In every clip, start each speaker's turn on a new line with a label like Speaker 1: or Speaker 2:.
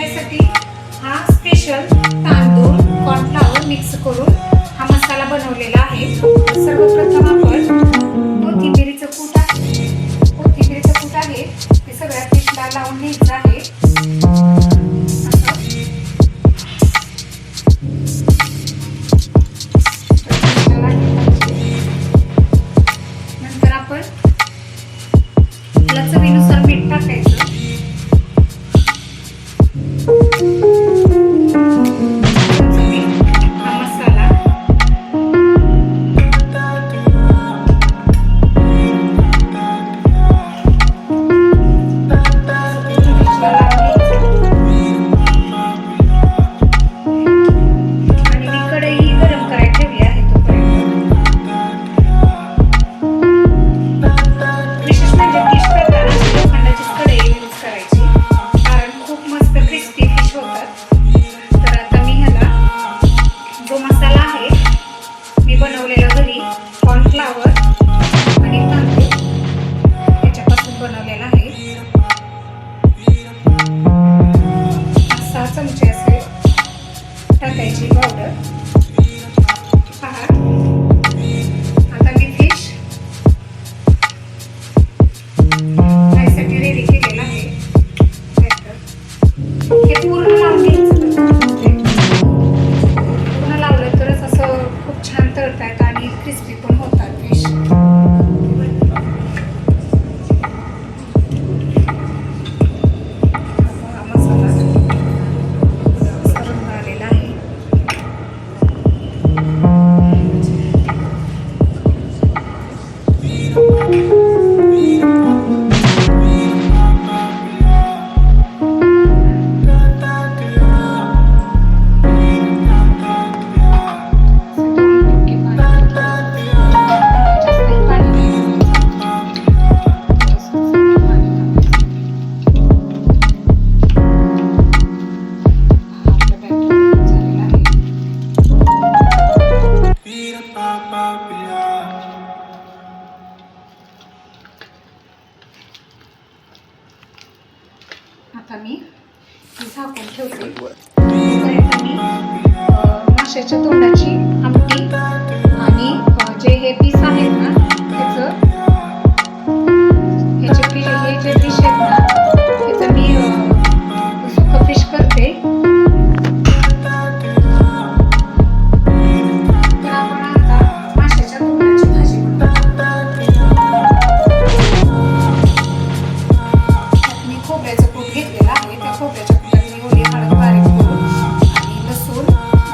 Speaker 1: त्यासाठी हा स्पेशल तांदूळ कॉर्नफ्लॉवर मिक्स करून हा मसाला बनवलेला आहे. सर्वप्रथम आपण कोथिंबीरीचं कूट आहे ते सगळ्या फिशला लावून घ्यायचं आहे. नंतर आपण चवीनुसार मीठ टाकायचं. बनवलेला घरी कॉर्नफ्लॉवर आणि तांदूळ याच्यापासून बनवलेला आहे. 6 चमचे असे टाकायची पावडर. पहा आता मी फिश फ्रायसाठी रेडी केलेला आहे. हे पूर्ण लावून घ्यायचं. पूर्ण लावलं तरच असं खूप छान तळतात आणि क्रिस्पी पण होतात फिश. हा मसाला रंग आलेला आहे. आता मी झाकून ठेवते. तोपर्यंत मी माशाच्या तोंडाची आमटी आणि जे हे पीस आहेत ना हे जे फिश आहेत ना त्याचं मी सुकं फिश करते. तर आपण आता माशाच्या तोंडाची भाजी बनवू. मी खोबऱ्याचं कूट घेतलेला आहे. त्या खोबऱ्याच्या कुटात मी ओली हळद बारीक करून आणि लसूण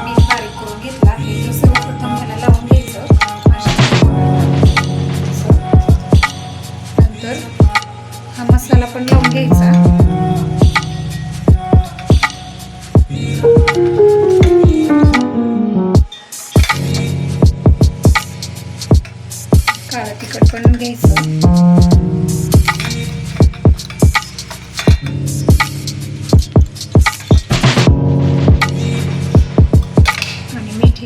Speaker 1: मीठ बारीक करून घेतला आहे. हे सर्वप्रथम ह्याला लावून घ्यायचं. नंतर हा मसाला पण लावून घ्यायचा. काळं तिखट पण घ्यायचं.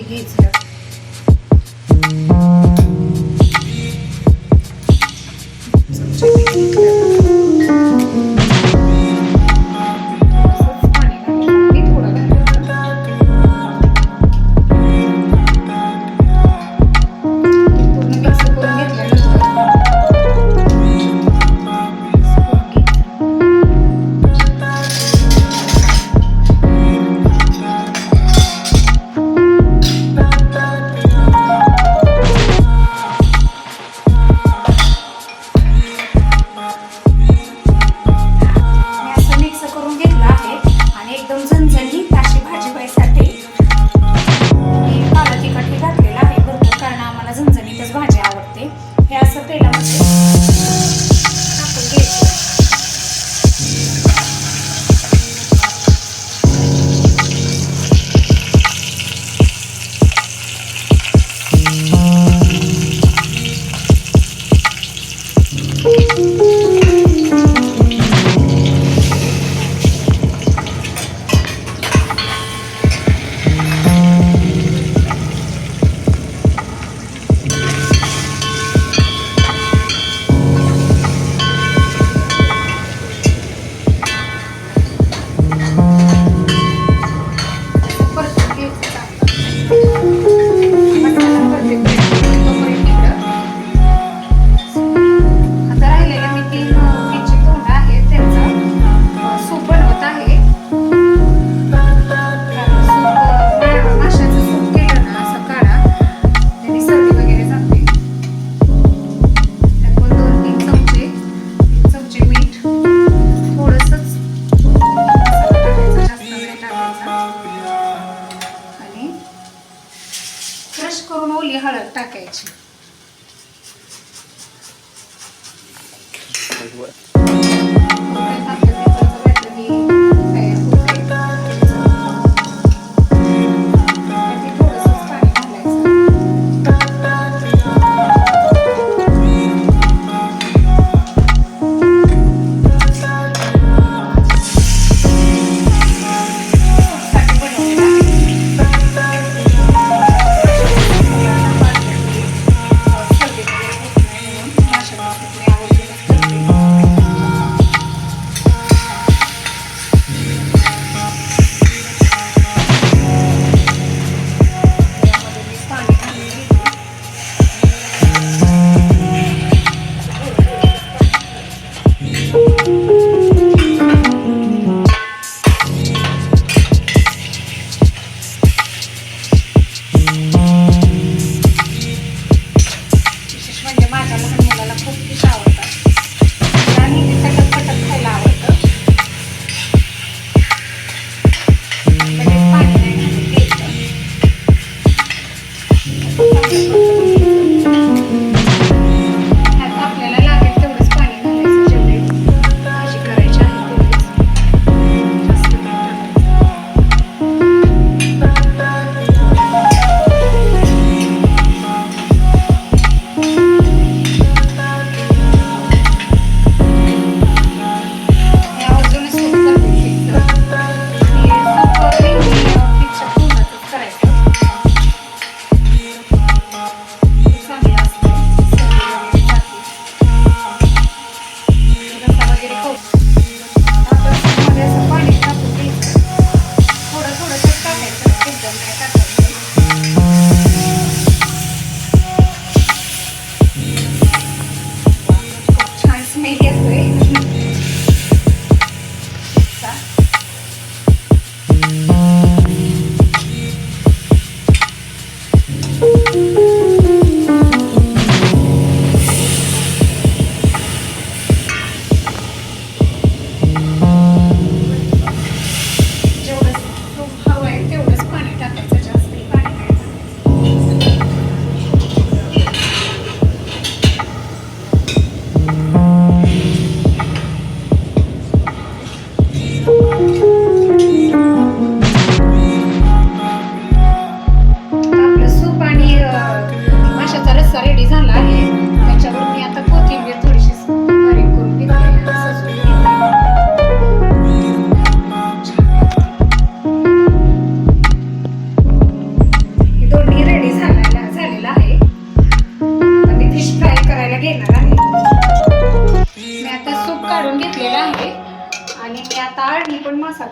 Speaker 1: घ्यायचं. पूर्ण मिक्स करून घेतल्यानंतर ओली हळद टाकायची.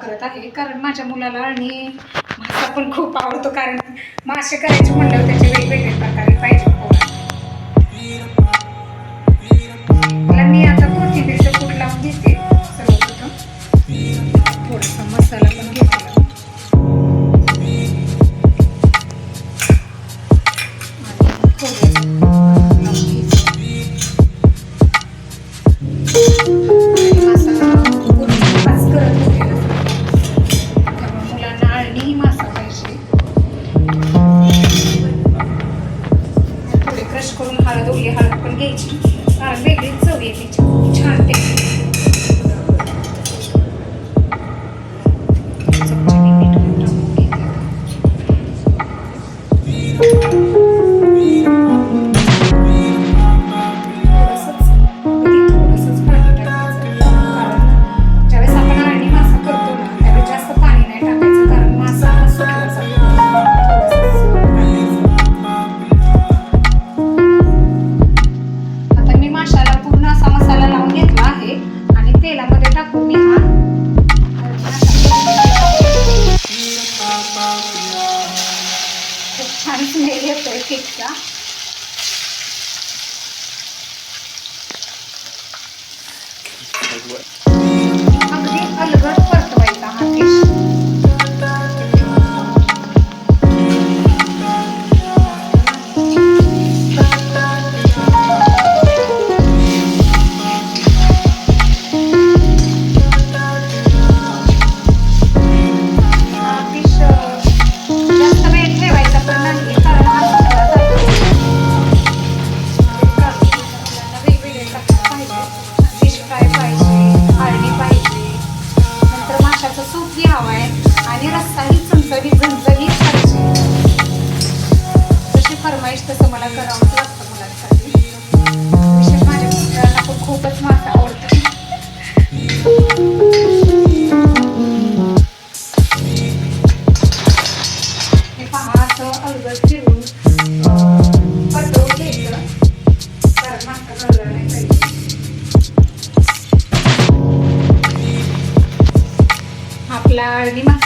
Speaker 1: करत आहे कारण माझ्या मुलाला आणि मासा पण खूप आवडतो कारण मासे करायचे म्हणल्यावर त्याचे वेगवेगळे प्रकारे पाहिजे. मी आता कोथिंबीरचं कूट लावून घेते. सर्वप्रथम थोडासा मसाला पण घेतला अगदी अलगद परतवायचा हा फिश. जास्त वेळ ठेवायचा पण नाही कारण हा सुकला जातो.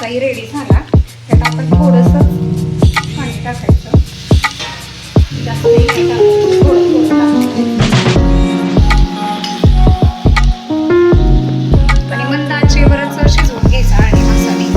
Speaker 1: रस्साही रेडी झाला. त्यात आपण थोडंसं पाणी टाकायचं. जास्त नाही टाकायचं, थोडं थोडं टाकायचं आणि मंद आचेवरच शिजवून घ्यायचा आणि मसाले.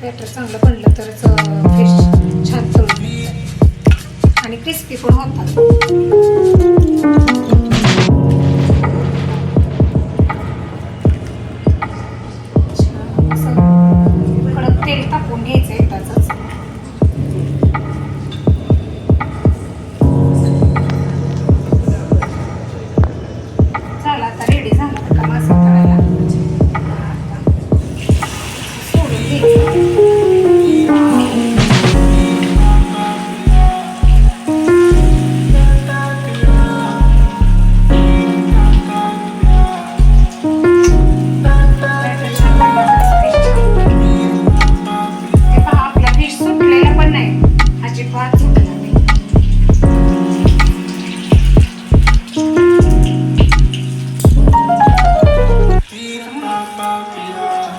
Speaker 1: बॅटर चांगलं बनलं तरच फिश छान तळून निघतात आणि क्रिस्पी पण होतात. कडक तेल टाकून घ्यायचं एकदाच. झाला आता रेडी झाला का मासा तळायला. सोडून घ्यायचं.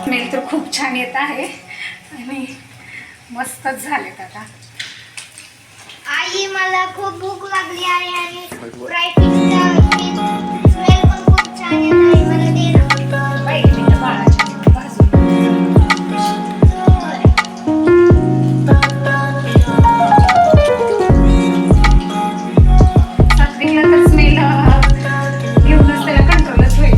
Speaker 1: स्मेल तर खूप छान येत आहे आणि मस्तच झालेत आता.
Speaker 2: आई मला खूप भूक लागली आहे आणि फ्राय फिशचा स्मेल पण खूप छान येत आहे. मला दे ना.
Speaker 1: बाई मी बाळाची भाजून सात्विकला तर स्मेल घेऊनच त्याला कंट्रोलच होईल.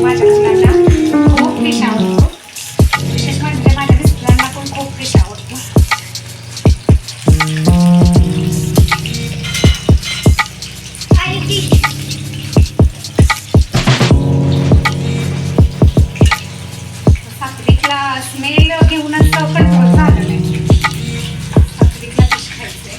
Speaker 1: माझ्या मुलांना खूप फिश आवडतो. विशेष म्हणजे माझ्या मिस्टरांना पण खूप फिश आवडतो. सात्विकला स्मेल घेऊनच कंट्रोल झालं नाही. सात्विकला फिश खायचंय.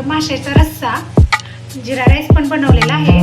Speaker 1: माशाचा रस्सा, जिरा राईस पण बनवलेला आहे